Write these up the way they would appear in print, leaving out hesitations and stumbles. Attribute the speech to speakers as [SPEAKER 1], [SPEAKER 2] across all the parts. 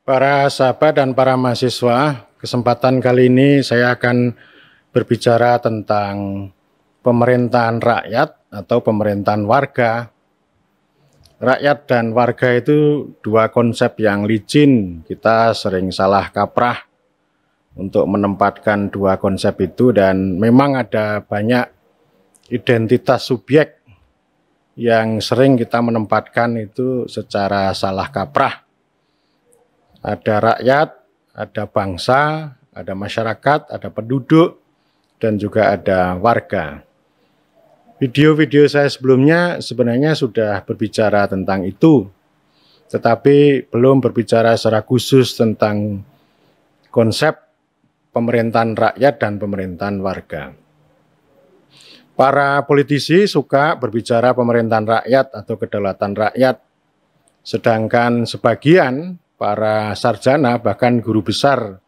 [SPEAKER 1] Para sahabat dan para mahasiswa, kesempatan kali ini saya akan berbicara tentang pemerintahan rakyat atau pemerintahan warga. Rakyat dan warga itu dua konsep yang licin, kita sering salah kaprah untuk menempatkan dua konsep itu, dan memang ada banyak identitas subjek yang sering kita menempatkan itu secara salah kaprah. Ada rakyat, ada bangsa, ada masyarakat, ada penduduk, dan juga ada warga. Video-video saya sebelumnya sebenarnya sudah berbicara tentang itu, tetapi belum berbicara secara khusus tentang konsep pemerintahan rakyat dan pemerintahan warga. Para politisi suka berbicara pemerintahan rakyat atau kedaulatan rakyat, sedangkan sebagian para sarjana, bahkan guru besar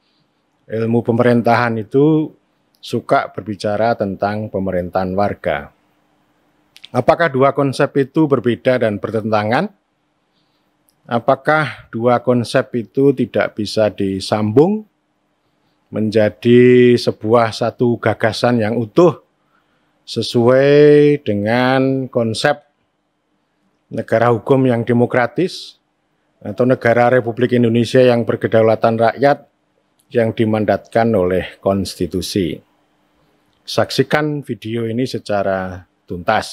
[SPEAKER 1] ilmu pemerintahan itu suka berbicara tentang pemerintahan warga. Apakah dua konsep itu berbeda dan bertentangan? Apakah dua konsep itu tidak bisa disambung menjadi sebuah satu gagasan yang utuh sesuai dengan konsep negara hukum yang demokratis atau negara Republik Indonesia yang berkedaulatan rakyat yang dimandatkan oleh konstitusi? Saksikan video ini secara tuntas.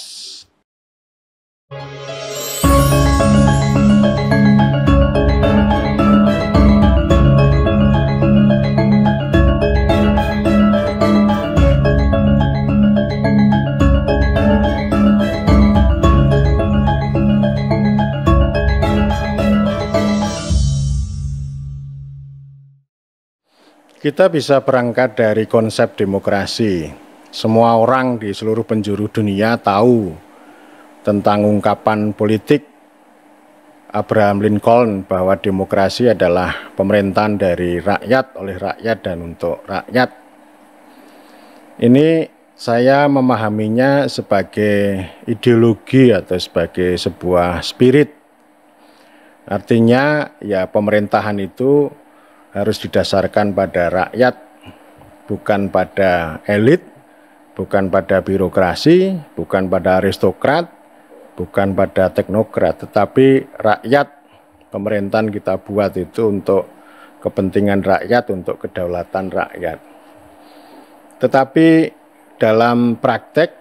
[SPEAKER 1] Kita bisa berangkat dari konsep demokrasi. Semua orang di seluruh penjuru dunia tahu tentang ungkapan politik Abraham Lincoln bahwa demokrasi adalah pemerintahan dari rakyat, oleh rakyat, dan untuk rakyat. Ini saya memahaminya sebagai ideologi atau sebagai sebuah spirit. Artinya ya pemerintahan itu harus didasarkan pada rakyat, bukan pada elit, bukan pada birokrasi, bukan pada aristokrat, bukan pada teknokrat, tetapi rakyat. Pemerintahan kita buat itu untuk kepentingan rakyat, untuk kedaulatan rakyat. Tetapi dalam praktek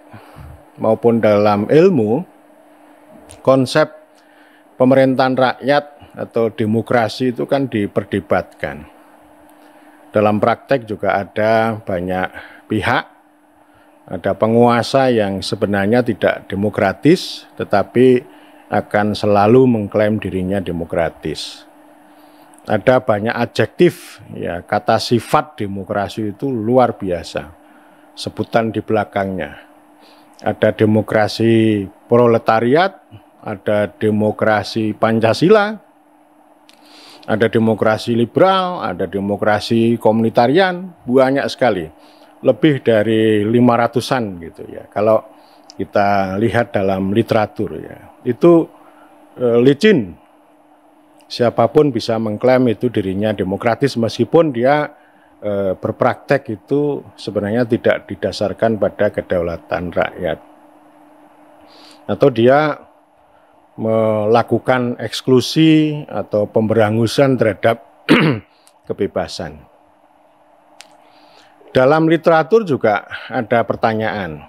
[SPEAKER 1] maupun dalam ilmu, konsep pemerintahan rakyat atau demokrasi itu kan diperdebatkan. Dalam praktek juga ada banyak pihak, ada penguasa yang sebenarnya tidak demokratis, tetapi akan selalu mengklaim dirinya demokratis. Ada banyak adjektif, ya, kata sifat demokrasi itu luar biasa, sebutan di belakangnya. Ada demokrasi proletariat, ada demokrasi Pancasila, ada demokrasi liberal, ada demokrasi komunitarian, banyak sekali. Lebih dari 500-an gitu ya. Kalau kita lihat dalam literatur ya. Itu licin. Siapapun bisa mengklaim itu dirinya demokratis meskipun dia berpraktek itu sebenarnya tidak didasarkan pada kedaulatan rakyat. Atau dia melakukan eksklusi atau pemberangusan terhadap kebebasan. Dalam literatur juga ada pertanyaan.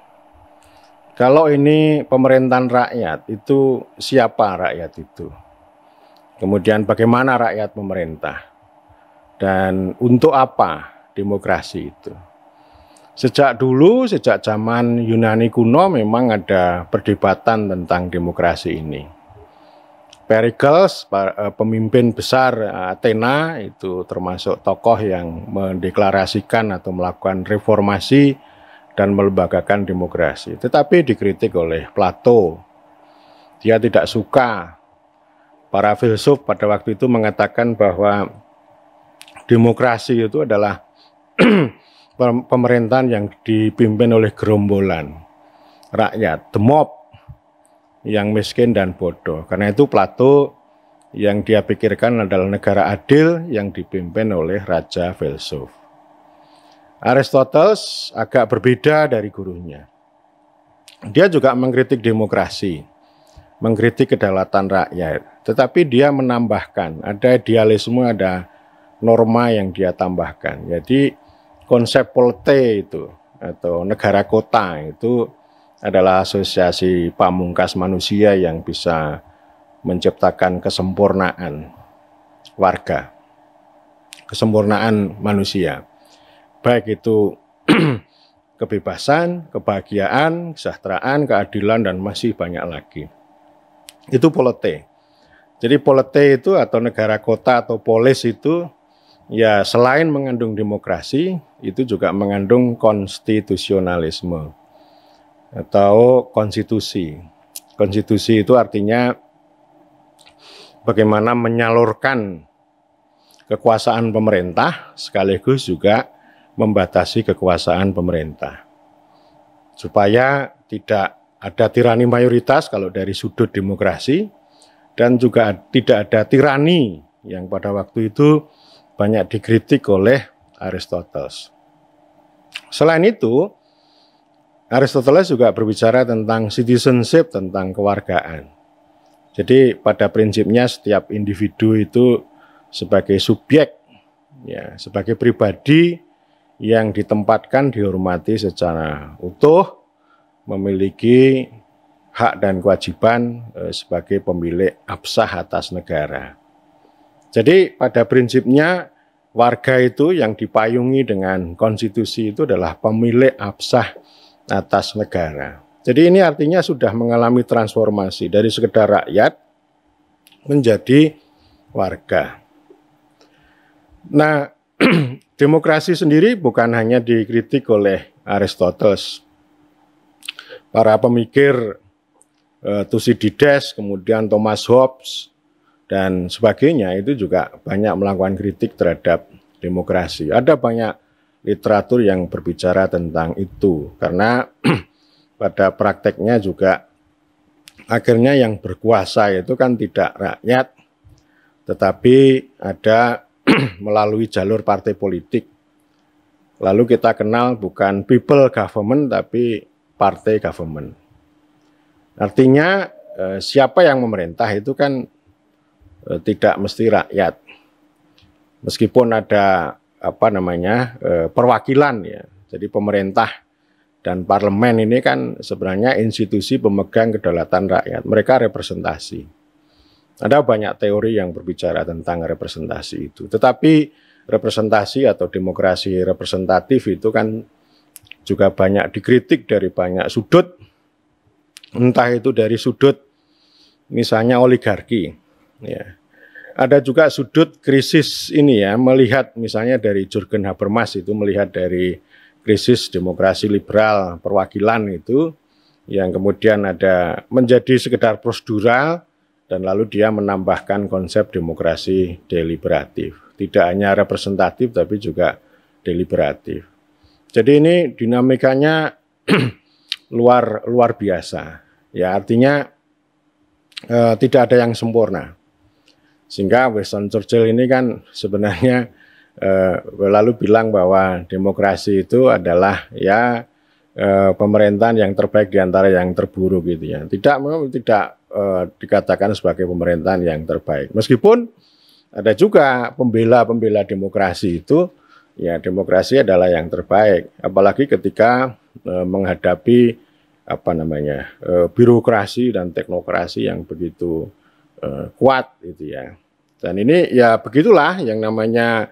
[SPEAKER 1] Kalau ini pemerintahan rakyat, itu siapa rakyat itu? Kemudian bagaimana rakyat memerintah? Dan untuk apa demokrasi itu? Sejak dulu, sejak zaman Yunani kuno memang ada perdebatan tentang demokrasi ini. Pericles, pemimpin besar Athena, itu termasuk tokoh yang mendeklarasikan atau melakukan reformasi dan melembagakan demokrasi. Tetapi dikritik oleh Plato. Dia tidak suka. Para filsuf pada waktu itu mengatakan bahwa demokrasi itu adalah pemerintahan yang dipimpin oleh gerombolan rakyat, the mob, yang miskin dan bodoh. Karena itu Plato Yang dia pikirkan adalah negara adil yang dipimpin oleh raja filsuf. Aristoteles agak berbeda dari gurunya. Dia juga mengkritik demokrasi, mengkritik kedaulatan rakyat, tetapi dia menambahkan, ada idealisme, ada norma yang dia tambahkan. Jadi konsep polite itu atau negara kota itu adalah asosiasi pamungkas manusia yang bisa menciptakan kesempurnaan warga, kesempurnaan manusia, baik itu kebebasan, kebahagiaan, kesejahteraan, keadilan, dan masih banyak lagi. Itu polite. Jadi polite itu atau negara kota atau polis itu ya selain mengandung demokrasi, itu juga mengandung konstitusionalisme atau konstitusi. Konstitusi itu artinya bagaimana menyalurkan kekuasaan pemerintah sekaligus juga membatasi kekuasaan pemerintah. Supaya tidak ada tirani mayoritas kalau dari sudut demokrasi, dan juga tidak ada tirani yang pada waktu itu banyak dikritik oleh Aristoteles. Selain itu, Aristoteles juga berbicara tentang citizenship, tentang kewargaan. Jadi pada prinsipnya setiap individu itu sebagai subjek, ya, sebagai pribadi yang ditempatkan, dihormati secara utuh, memiliki hak dan kewajiban sebagai pemilik absah atas negara. Jadi pada prinsipnya warga itu yang dipayungi dengan konstitusi itu adalah pemilik absah atas negara. Jadi ini artinya sudah mengalami transformasi dari sekedar rakyat menjadi warga. Nah, demokrasi sendiri bukan hanya dikritik oleh Aristoteles. Para pemikir Thucydides, kemudian Thomas Hobbes, dan sebagainya itu juga banyak melakukan kritik terhadap demokrasi. Ada banyak literatur yang berbicara tentang itu, karena pada prakteknya juga akhirnya yang berkuasa itu kan tidak rakyat, tetapi ada melalui jalur partai politik. Lalu kita kenal bukan people government, tapi partai government. Artinya siapa yang memerintah itu kan tidak mesti rakyat. Meskipun ada perwakilan ya. Jadi pemerintah dan parlemen ini kan sebenarnya institusi pemegang kedaulatan rakyat. Mereka representasi. Ada banyak teori yang berbicara tentang representasi itu. Tetapi representasi atau demokrasi representatif itu kan juga banyak dikritik dari banyak sudut. Entah itu dari sudut misalnya oligarki. Ya. Ada juga sudut krisis ini ya, melihat misalnya dari Jürgen Habermas itu melihat dari krisis demokrasi liberal perwakilan itu yang kemudian ada menjadi sekedar prosedural dan lalu dia menambahkan konsep demokrasi deliberatif. Tidak hanya representatif tapi juga deliberatif. Jadi ini dinamikanya luar biasa. Ya artinya tidak ada yang sempurna. Sehingga Winston Churchill ini kan sebenarnya lalu bilang bahwa demokrasi itu adalah ya pemerintahan yang terbaik di antara yang terburuk gitu ya. Tidak dikatakan sebagai pemerintahan yang terbaik. Meskipun ada juga pembela demokrasi itu ya demokrasi adalah yang terbaik. Apalagi ketika menghadapi birokrasi dan teknokrasi yang begitu kuat gitu ya. Dan ini ya begitulah yang namanya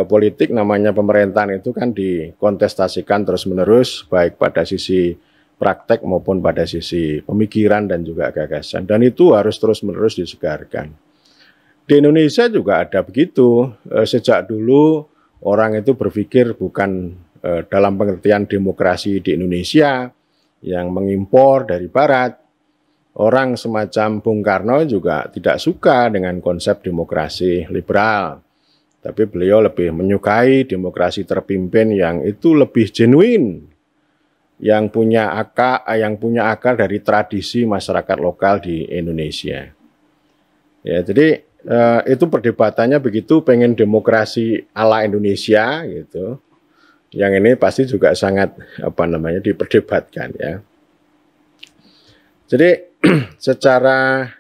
[SPEAKER 1] politik, namanya pemerintahan itu kan dikontestasikan terus-menerus baik pada sisi praktek maupun pada sisi pemikiran dan juga gagasan. Dan itu harus terus-menerus disegarkan. Di Indonesia juga ada begitu. Sejak dulu orang itu berpikir bukan dalam pengertian demokrasi di Indonesia yang mengimpor dari barat. Orang semacam Bung Karno juga tidak suka dengan konsep demokrasi liberal. Tapi beliau lebih menyukai demokrasi terpimpin yang itu lebih genuine. Yang punya akar dari tradisi masyarakat lokal di Indonesia. Ya, jadi itu perdebatannya begitu, pengen demokrasi ala Indonesia gitu. Yang ini pasti juga sangat diperdebatkan ya. Jadi secara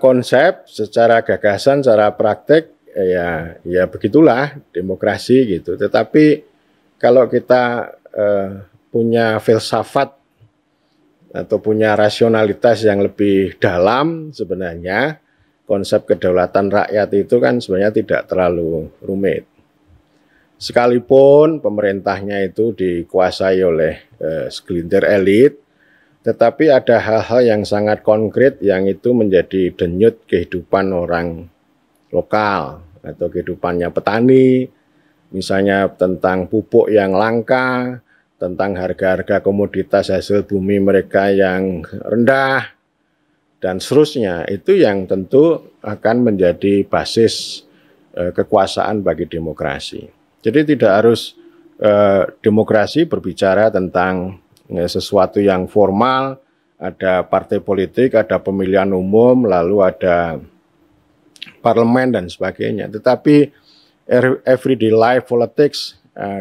[SPEAKER 1] konsep, secara gagasan, secara praktek ya begitulah demokrasi gitu. Tetapi kalau kita punya filsafat atau punya rasionalitas yang lebih dalam, sebenarnya konsep kedaulatan rakyat itu kan sebenarnya tidak terlalu rumit. Sekalipun pemerintahnya itu dikuasai oleh segelintir elit, tetapi ada hal-hal yang sangat konkret yang itu menjadi denyut kehidupan orang lokal atau kehidupannya petani, misalnya tentang pupuk yang langka, tentang harga-harga komoditas hasil bumi mereka yang rendah, dan seterusnya. Itu yang tentu akan menjadi basis kekuasaan bagi demokrasi. Jadi tidak harus demokrasi berbicara tentang sesuatu yang formal, ada partai politik, ada pemilihan umum, lalu ada parlemen dan sebagainya. Tetapi everyday life politics,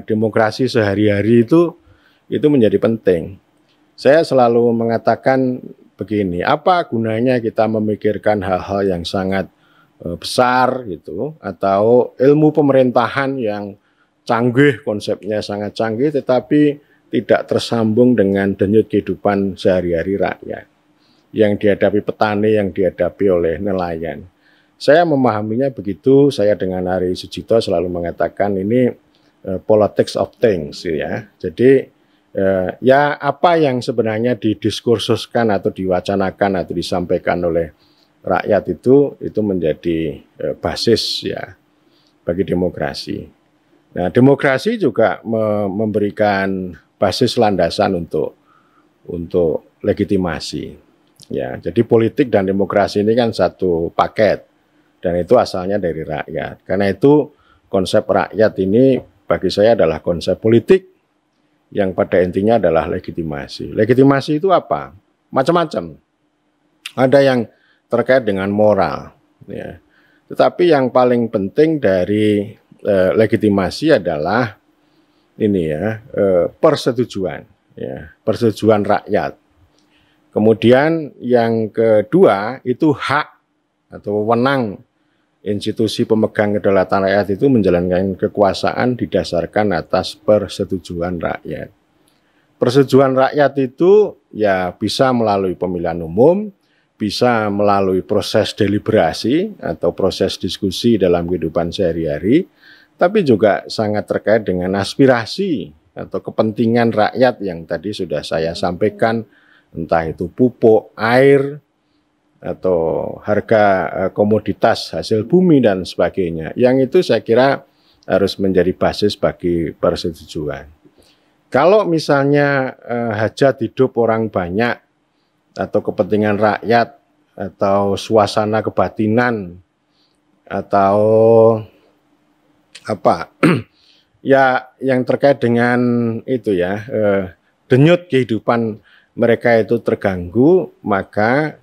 [SPEAKER 1] demokrasi sehari-hari itu menjadi penting. Saya selalu mengatakan begini, apa gunanya kita memikirkan hal-hal yang sangat besar gitu, atau ilmu pemerintahan yang canggih, konsepnya sangat canggih, tetapi tidak tersambung dengan denyut kehidupan sehari-hari rakyat yang dihadapi petani, yang dihadapi oleh nelayan. Saya memahaminya begitu. Saya dengan Ari Sujito selalu mengatakan ini politics of things ya. Jadi ya apa yang sebenarnya didiskursuskan atau diwacanakan atau disampaikan oleh rakyat itu menjadi basis ya bagi demokrasi. Nah, demokrasi juga memberikan basis landasan untuk legitimasi. Ya, jadi politik dan demokrasi ini kan satu paket dan itu asalnya dari rakyat. Karena itu konsep rakyat ini bagi saya adalah konsep politik yang pada intinya adalah legitimasi. Legitimasi itu apa? Macam-macam. Ada yang terkait dengan moral, ya. Tetapi yang paling penting dari legitimasi adalah ini ya, persetujuan, ya, persetujuan rakyat. Kemudian yang kedua itu hak atau wewenang institusi pemegang kedaulatan rakyat itu menjalankan kekuasaan didasarkan atas persetujuan rakyat. Persetujuan rakyat itu ya bisa melalui pemilihan umum, bisa melalui proses deliberasi atau proses diskusi dalam kehidupan sehari-hari, tapi juga sangat terkait dengan aspirasi atau kepentingan rakyat yang tadi sudah saya sampaikan, entah itu pupuk, air, atau harga komoditas hasil bumi dan sebagainya. Yang itu saya kira harus menjadi basis bagi persetujuan. Kalau misalnya hajat hidup orang banyak atau kepentingan rakyat atau suasana kebatinan atau apa ya yang terkait dengan itu ya denyut kehidupan mereka itu terganggu, maka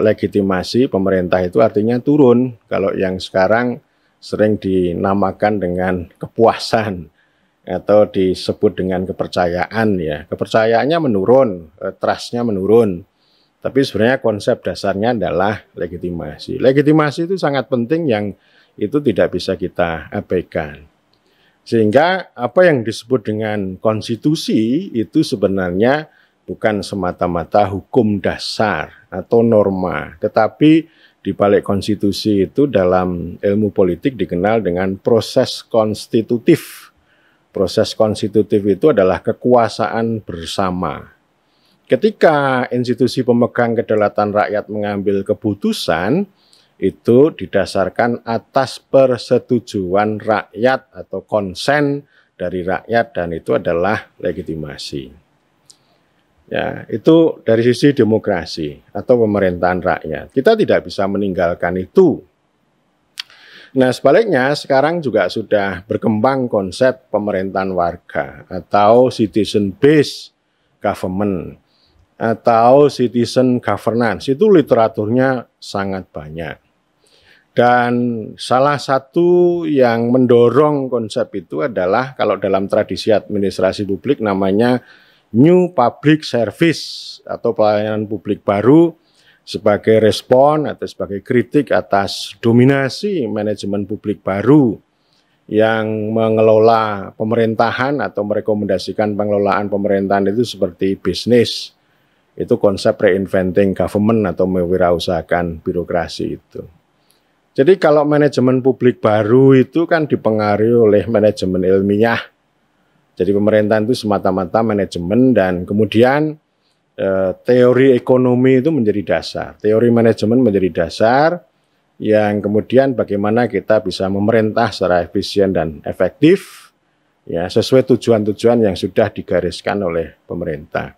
[SPEAKER 1] legitimasi pemerintah itu artinya turun. Kalau yang sekarang sering dinamakan dengan kepuasan atau disebut dengan kepercayaan ya. Kepercayaannya menurun, trust-nya menurun. Tapi sebenarnya konsep dasarnya adalah legitimasi. Legitimasi itu sangat penting yang itu tidak bisa kita abaikan. Sehingga apa yang disebut dengan konstitusi itu sebenarnya bukan semata-mata hukum dasar atau norma, tetapi di balik konstitusi itu dalam ilmu politik dikenal dengan proses konstitutif. Proses konstitutif itu adalah kekuasaan bersama. Ketika institusi pemegang kedaulatan rakyat mengambil keputusan, itu didasarkan atas persetujuan rakyat atau konsen dari rakyat dan itu adalah legitimasi. Ya, itu dari sisi demokrasi atau pemerintahan rakyat. Kita tidak bisa meninggalkan itu. Nah, sebaliknya sekarang juga sudah berkembang konsep pemerintahan warga atau citizen based government atau citizen governance. Itu literaturnya sangat banyak. Dan salah satu yang mendorong konsep itu adalah kalau dalam tradisi administrasi publik namanya New Public Service atau pelayanan publik baru sebagai respon atau sebagai kritik atas dominasi manajemen publik baru yang mengelola pemerintahan atau merekomendasikan pengelolaan pemerintahan itu seperti bisnis. Itu konsep reinventing government atau mewirausahakan birokrasi itu. Jadi kalau manajemen publik baru itu kan dipengaruhi oleh manajemen ilmiah. Jadi pemerintahan itu semata-mata manajemen dan kemudian teori ekonomi itu menjadi dasar. Teori manajemen menjadi dasar yang kemudian bagaimana kita bisa memerintah secara efisien dan efektif ya sesuai tujuan-tujuan yang sudah digariskan oleh pemerintah.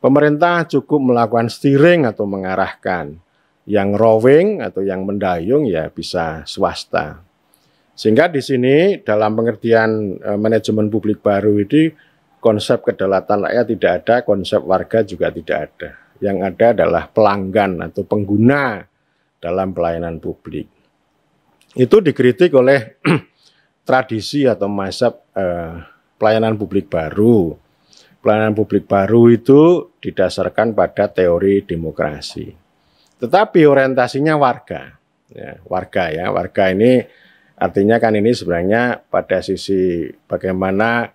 [SPEAKER 1] Pemerintah cukup melakukan steering atau mengarahkan. Yang rowing atau yang mendayung ya bisa swasta. Sehingga di sini dalam pengertian manajemen publik baru ini konsep kedaulatan rakyat tidak ada, konsep warga juga tidak ada. Yang ada adalah pelanggan atau pengguna dalam pelayanan publik. Itu dikritik oleh tradisi atau mazhab pelayanan publik baru. Pelayanan publik baru itu didasarkan pada teori demokrasi. Tetapi orientasinya warga. Ya, warga ini artinya kan ini sebenarnya pada sisi bagaimana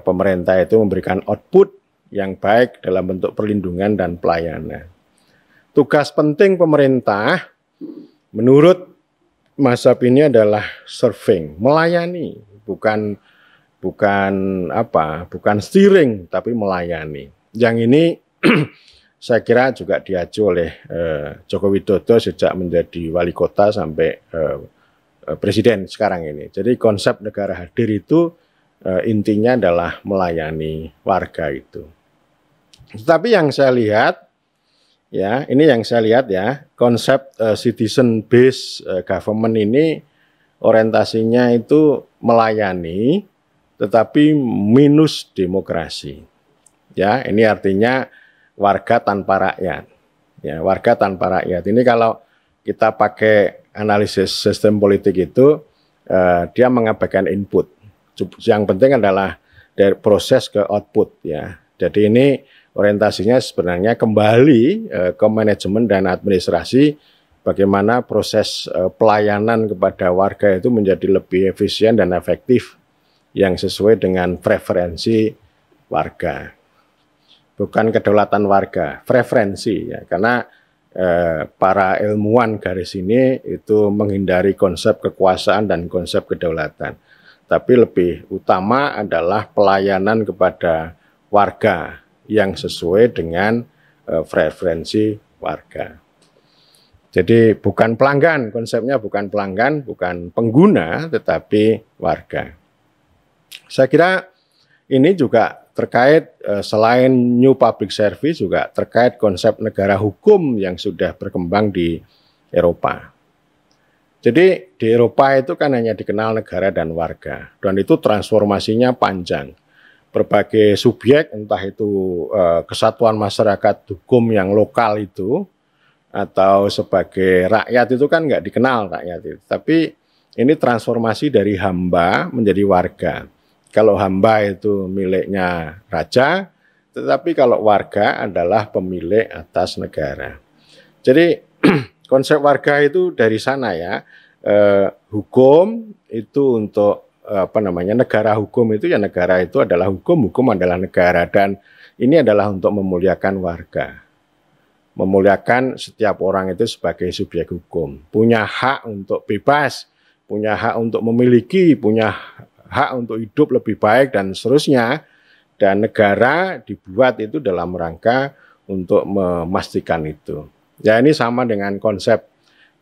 [SPEAKER 1] pemerintah itu memberikan output yang baik dalam bentuk perlindungan dan pelayanan. Tugas penting pemerintah menurut mazhab ini adalah serving, melayani, bukan steering tapi melayani. Yang ini saya kira juga diacu oleh Joko Widodo sejak menjadi wali kota sampai presiden sekarang ini. Jadi konsep negara hadir itu intinya adalah melayani warga itu. Tetapi yang saya lihat, ya ini yang saya lihat ya, konsep citizen based government ini orientasinya itu melayani, tetapi minus demokrasi. Ya, ini artinya warga tanpa rakyat. Ya, warga tanpa rakyat. Ini kalau kita pakai analisis sistem politik itu, dia mengabaikan input. Yang penting adalah dari proses ke output. Ya. Jadi ini orientasinya sebenarnya kembali ke manajemen dan administrasi, bagaimana proses pelayanan kepada warga itu menjadi lebih efisien dan efektif, yang sesuai dengan preferensi warga. Bukan kedaulatan warga, preferensi ya, karena para ilmuwan garis ini itu menghindari konsep kekuasaan dan konsep kedaulatan, tapi lebih utama adalah pelayanan kepada warga yang sesuai dengan preferensi warga. Jadi bukan pelanggan, konsepnya bukan pelanggan, bukan pengguna, tetapi warga. Saya kira ini juga terkait selain New Public Service juga terkait konsep negara hukum yang sudah berkembang di Eropa. Jadi di Eropa itu kan hanya dikenal negara dan warga, dan itu transformasinya panjang. Berbagai subjek, entah itu kesatuan masyarakat hukum yang lokal itu, atau sebagai rakyat itu kan nggak dikenal rakyat itu. Tapi ini transformasi dari hamba menjadi warga. Kalau hamba itu miliknya raja, tetapi kalau warga adalah pemilik atas negara. Jadi konsep warga itu dari sana ya. Hukum itu untuk negara hukum itu ya, negara itu adalah hukum, hukum adalah negara, dan ini adalah untuk memuliakan warga. Memuliakan setiap orang itu sebagai subjek hukum, punya hak untuk bebas, punya hak untuk memiliki, punya hak untuk hidup lebih baik dan seterusnya, dan negara dibuat itu dalam rangka untuk memastikan itu. Ya ini sama dengan konsep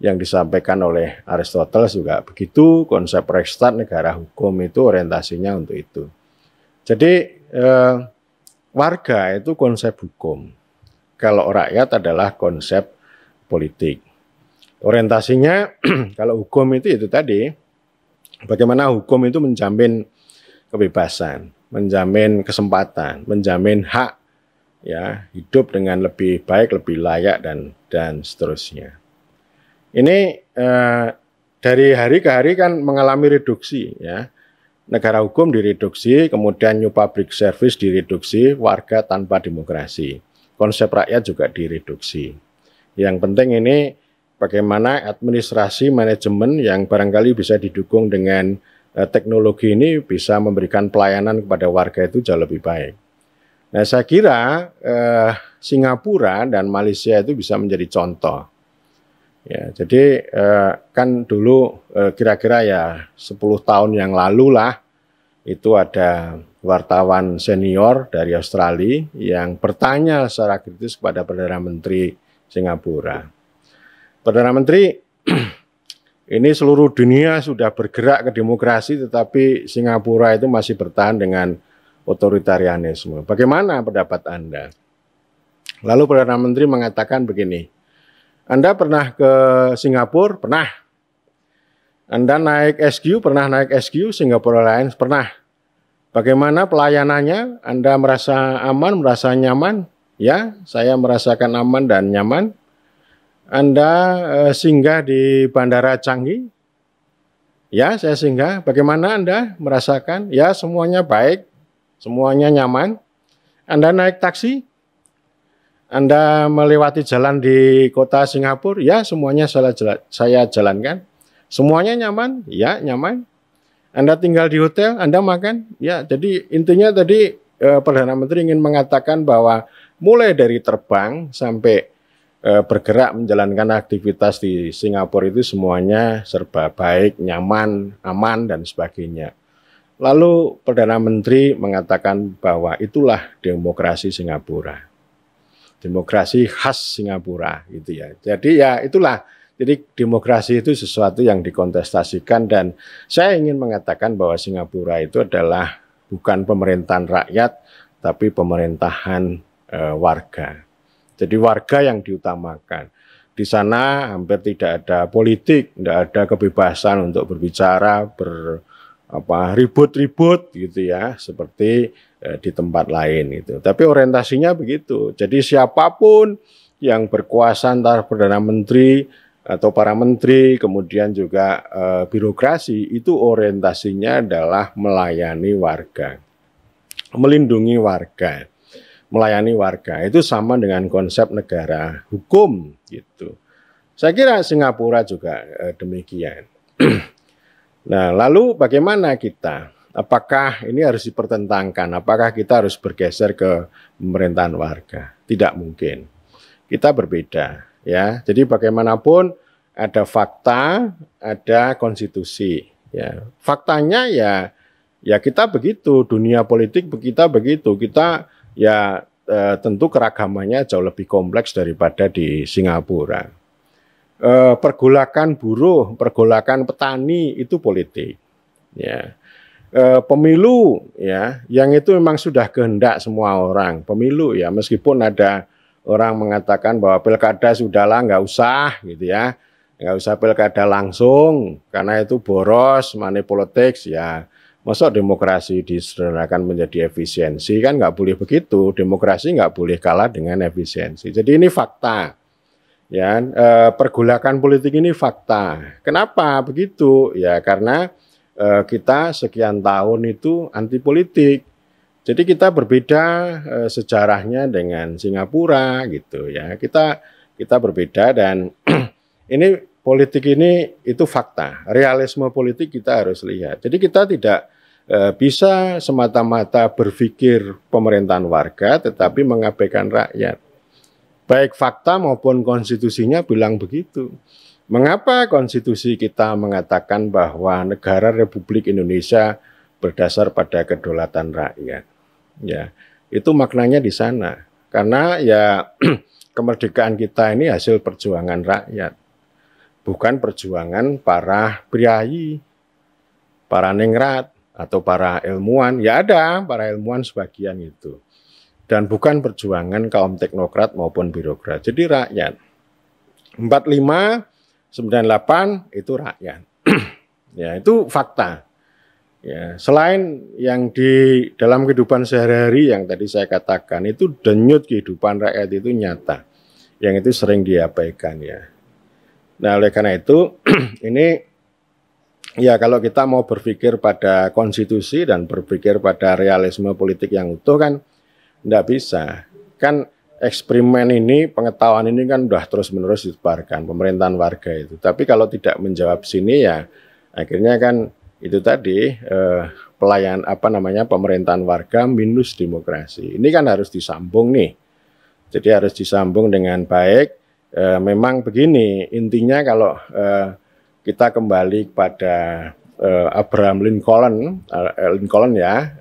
[SPEAKER 1] yang disampaikan oleh Aristoteles juga begitu, konsep Rechtsstaat negara hukum itu orientasinya untuk itu. Jadi warga itu konsep hukum, kalau rakyat adalah konsep politik. Orientasinya kalau hukum itu tadi, bagaimana hukum itu menjamin kebebasan, menjamin kesempatan, menjamin hak ya hidup dengan lebih baik, lebih layak dan seterusnya. Ini dari hari ke hari kan mengalami reduksi ya. Negara hukum direduksi, kemudian new public service direduksi, warga tanpa demokrasi. Konsep rakyat juga direduksi. Yang penting ini bagaimana administrasi manajemen yang barangkali bisa didukung dengan teknologi ini bisa memberikan pelayanan kepada warga itu jauh lebih baik. Nah, saya kira Singapura dan Malaysia itu bisa menjadi contoh. Ya, jadi kan dulu kira-kira ya 10 tahun yang lalu lah itu ada wartawan senior dari Australia yang bertanya secara kritis kepada Perdana Menteri Singapura. Perdana Menteri, ini seluruh dunia sudah bergerak ke demokrasi tetapi Singapura itu masih bertahan dengan otoritarianisme. Bagaimana pendapat Anda? Lalu Perdana Menteri mengatakan begini, Anda pernah ke Singapura? Pernah. Anda naik SQ? Pernah naik SQ? Singapore Airlines? Pernah. Bagaimana pelayanannya? Anda merasa aman, merasa nyaman? Ya, saya merasakan aman dan nyaman. Anda singgah di Bandara Changi? Ya, saya singgah. Bagaimana Anda merasakan? Ya, semuanya baik, semuanya nyaman. Anda naik taksi? Anda melewati jalan di kota Singapura, ya semuanya saya jalankan. Semuanya nyaman? Ya nyaman. Anda tinggal di hotel, Anda makan? Ya, jadi intinya tadi Perdana Menteri ingin mengatakan bahwa mulai dari terbang sampai bergerak menjalankan aktivitas di Singapura itu semuanya serba baik, nyaman, aman, dan sebagainya. Lalu Perdana Menteri mengatakan bahwa itulah demokrasi Singapura. Demokrasi khas Singapura gitu ya. Jadi ya itulah. Jadi demokrasi itu sesuatu yang dikontestasikan dan saya ingin mengatakan bahwa Singapura itu adalah bukan pemerintahan rakyat tapi pemerintahan warga. Jadi warga yang diutamakan. Di sana hampir tidak ada politik, tidak ada kebebasan untuk berbicara, ribut-ribut gitu ya, seperti di tempat lain itu. Tapi orientasinya begitu. Jadi siapapun yang berkuasa antara Perdana Menteri atau para menteri, kemudian juga birokrasi, itu orientasinya adalah melayani warga, melindungi warga, melayani warga. Itu sama dengan konsep negara hukum gitu. Saya kira Singapura juga demikian. Nah, lalu bagaimana kita? Apakah ini harus dipertentangkan? Apakah kita harus bergeser ke pemerintahan warga? Tidak mungkin. Kita berbeda, ya. Jadi bagaimanapun ada fakta, ada konstitusi. Ya, faktanya ya kita begitu. Dunia politik kita begitu. Kita ya tentu keragamannya jauh lebih kompleks daripada di Singapura. Pergolakan buruh, pergolakan petani itu politik. Ya. Pemilu ya, yang itu memang sudah kehendak semua orang. Pemilu ya, meskipun ada orang mengatakan bahwa pilkada sudahlah nggak usah gitu ya, nggak usah pilkada langsung karena itu boros, money politics ya. Masa demokrasi disederhanakan menjadi efisiensi kan nggak boleh begitu. Demokrasi nggak boleh kalah dengan efisiensi. Jadi ini fakta. Ya, pergolakan politik ini fakta. Kenapa begitu? Ya karena kita sekian tahun itu anti politik. Jadi kita berbeda sejarahnya dengan Singapura gitu ya. Kita berbeda dan ini politik ini itu fakta. Realisme politik kita harus lihat. Jadi kita tidak bisa semata-mata berpikir pemerintahan warga tetapi mengabaikan rakyat. Baik fakta maupun konstitusinya bilang begitu. Mengapa konstitusi kita mengatakan bahwa negara Republik Indonesia berdasar pada kedaulatan rakyat? Ya, itu maknanya di sana. Karena ya kemerdekaan kita ini hasil perjuangan rakyat. Bukan perjuangan para priayi, para ningrat, atau para ilmuwan. Ya ada para ilmuwan sebagian itu. Dan bukan perjuangan kaum teknokrat maupun birokrat. Jadi rakyat. 45 98 itu rakyat. Ya, itu fakta. Ya, selain yang di dalam kehidupan sehari-hari yang tadi saya katakan itu denyut kehidupan rakyat itu nyata. Yang itu sering diabaikan ya. Nah, oleh karena itu ini ya kalau kita mau berpikir pada konstitusi dan berpikir pada realisme politik yang utuh kan tidak bisa. Kan eksperimen ini, pengetahuan ini kan udah terus-menerus disebarkan pemerintahan warga itu. Tapi kalau tidak menjawab sini ya akhirnya kan itu tadi pemerintahan warga minus demokrasi. Ini kan harus disambung nih. Jadi harus disambung dengan baik. Memang begini, intinya kalau kita kembali pada Abraham Lincoln ya,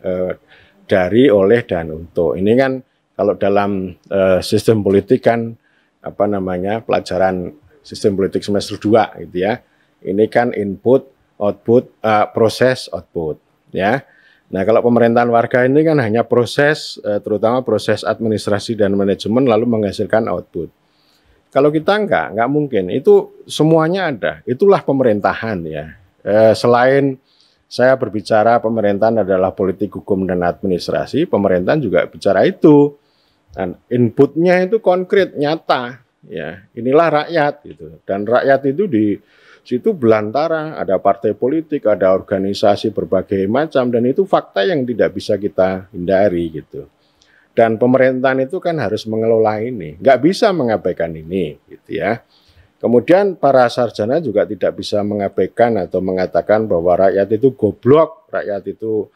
[SPEAKER 1] dari, oleh, dan untuk. Ini kan kalau dalam sistem politik kan pelajaran sistem politik semester 2 gitu ya. Ini kan input, output, proses, output ya. Nah, kalau pemerintahan warga ini kan hanya proses, terutama proses administrasi dan manajemen lalu menghasilkan output. Kalau kita enggak mungkin. Itu semuanya ada. Itulah pemerintahan ya. Selain saya berbicara pemerintahan adalah politik, hukum, dan administrasi, pemerintahan juga bicara itu. Dan inputnya itu konkret, nyata. Ya, inilah rakyat gitu. Dan rakyat itu di situ belantara, ada partai politik, ada organisasi berbagai macam, dan itu fakta yang tidak bisa kita hindari gitu. Dan pemerintahan itu kan harus mengelola ini, nggak bisa mengabaikan ini, gitu ya. Kemudian para sarjana juga tidak bisa mengabaikan atau mengatakan bahwa rakyat itu goblok, rakyat itu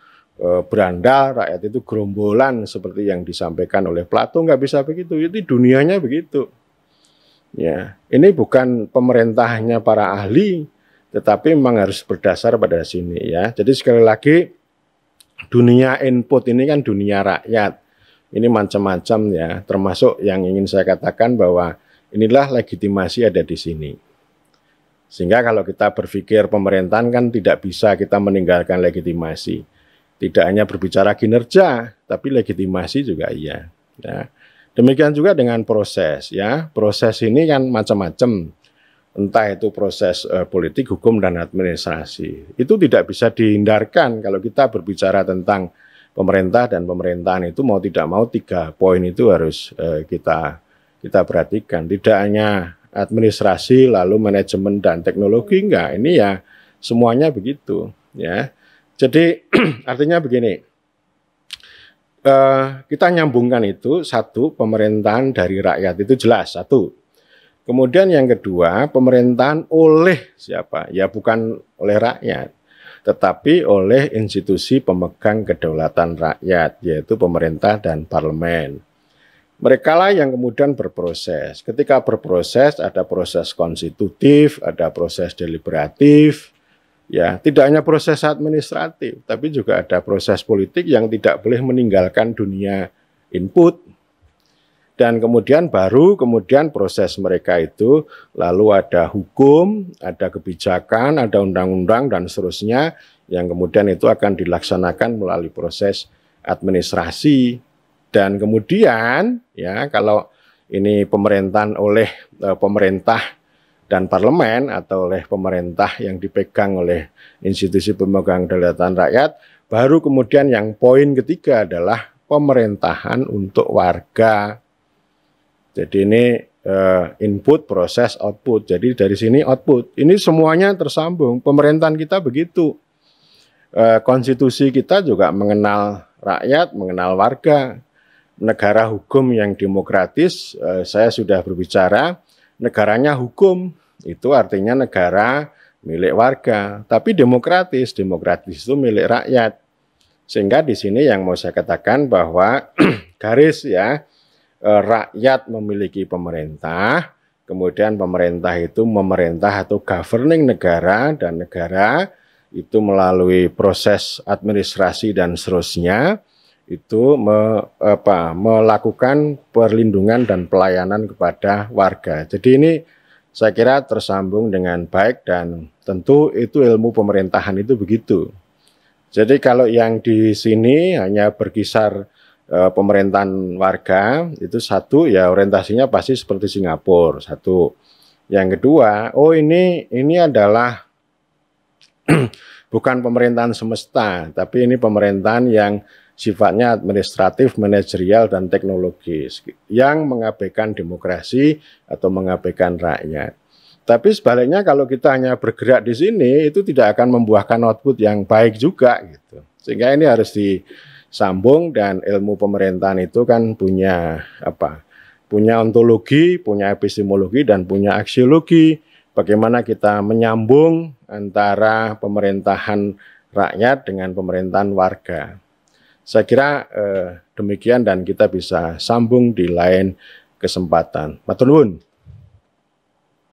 [SPEAKER 1] berandal, rakyat itu gerombolan seperti yang disampaikan oleh Plato, nggak bisa begitu. Itu dunianya begitu. Ya, ini bukan pemerintahnya para ahli, tetapi memang harus berdasar pada sini ya. Jadi sekali lagi dunia input ini kan dunia rakyat. Ini macam-macam ya, termasuk yang ingin saya katakan bahwa inilah legitimasi ada di sini. Sehingga kalau kita berpikir pemerintahan kan tidak bisa kita meninggalkan legitimasi. Tidak hanya berbicara kinerja, tapi legitimasi juga iya. Ya. Demikian juga dengan proses ya. Proses ini kan macam-macam. Entah itu proses politik, hukum, dan administrasi. Itu tidak bisa dihindarkan kalau kita berbicara tentang pemerintah dan pemerintahan itu mau tidak mau 3 poin itu harus kita perhatikan. Tidak hanya administrasi lalu manajemen dan teknologi, enggak. Ini ya semuanya begitu ya. Jadi artinya begini, kita nyambungkan itu, satu, pemerintahan dari rakyat itu jelas, satu. Kemudian yang kedua, pemerintahan oleh siapa? Ya bukan oleh rakyat, tetapi oleh institusi pemegang kedaulatan rakyat, yaitu pemerintah dan parlemen. Mereka lah yang kemudian berproses. Ketika berproses, ada proses konstitutif, ada proses deliberatif, ya, tidak hanya proses administratif, tapi juga ada proses politik yang tidak boleh meninggalkan dunia input. Dan kemudian proses mereka itu lalu ada hukum, ada kebijakan, ada undang-undang dan seterusnya yang kemudian itu akan dilaksanakan melalui proses administrasi. Dan kemudian ya kalau ini pemerintahan oleh pemerintah dan parlemen atau oleh pemerintah yang dipegang oleh institusi pemegang kedaulatan rakyat, baru kemudian yang poin ketiga adalah pemerintahan untuk warga. Jadi ini input, proses, output. Jadi dari sini output. Ini semuanya tersambung. Pemerintahan kita begitu. Konstitusi kita juga mengenal rakyat, mengenal warga. Negara hukum yang demokratis, saya sudah berbicara, negaranya hukum. Itu artinya negara milik warga. Tapi demokratis itu milik rakyat. Sehingga di sini yang mau saya katakan bahwa garis ya, rakyat memiliki pemerintah, kemudian pemerintah itu memerintah atau governing negara, dan negara itu melalui proses administrasi dan seterusnya itu melakukan perlindungan dan pelayanan kepada warga. Jadi ini saya kira tersambung dengan baik dan tentu itu ilmu pemerintahan itu begitu. Jadi kalau yang di sini hanya berkisar pemerintahan warga itu satu ya orientasinya pasti seperti Singapura satu. Yang kedua, ini adalah bukan pemerintahan semesta, tapi ini pemerintahan yang sifatnya administratif, manajerial, dan teknologis yang mengabaikan demokrasi atau mengabaikan rakyat. Tapi sebaliknya kalau kita hanya bergerak di sini itu tidak akan membuahkan output yang baik juga gitu. Sehingga ini harus disambung, dan ilmu pemerintahan itu kan punya apa? Punya ontologi, punya epistemologi, dan punya aksiologi. Bagaimana kita menyambung antara pemerintahan rakyat dengan pemerintahan warga. Saya kira demikian, dan kita bisa sambung di lain kesempatan. Matur nuwun.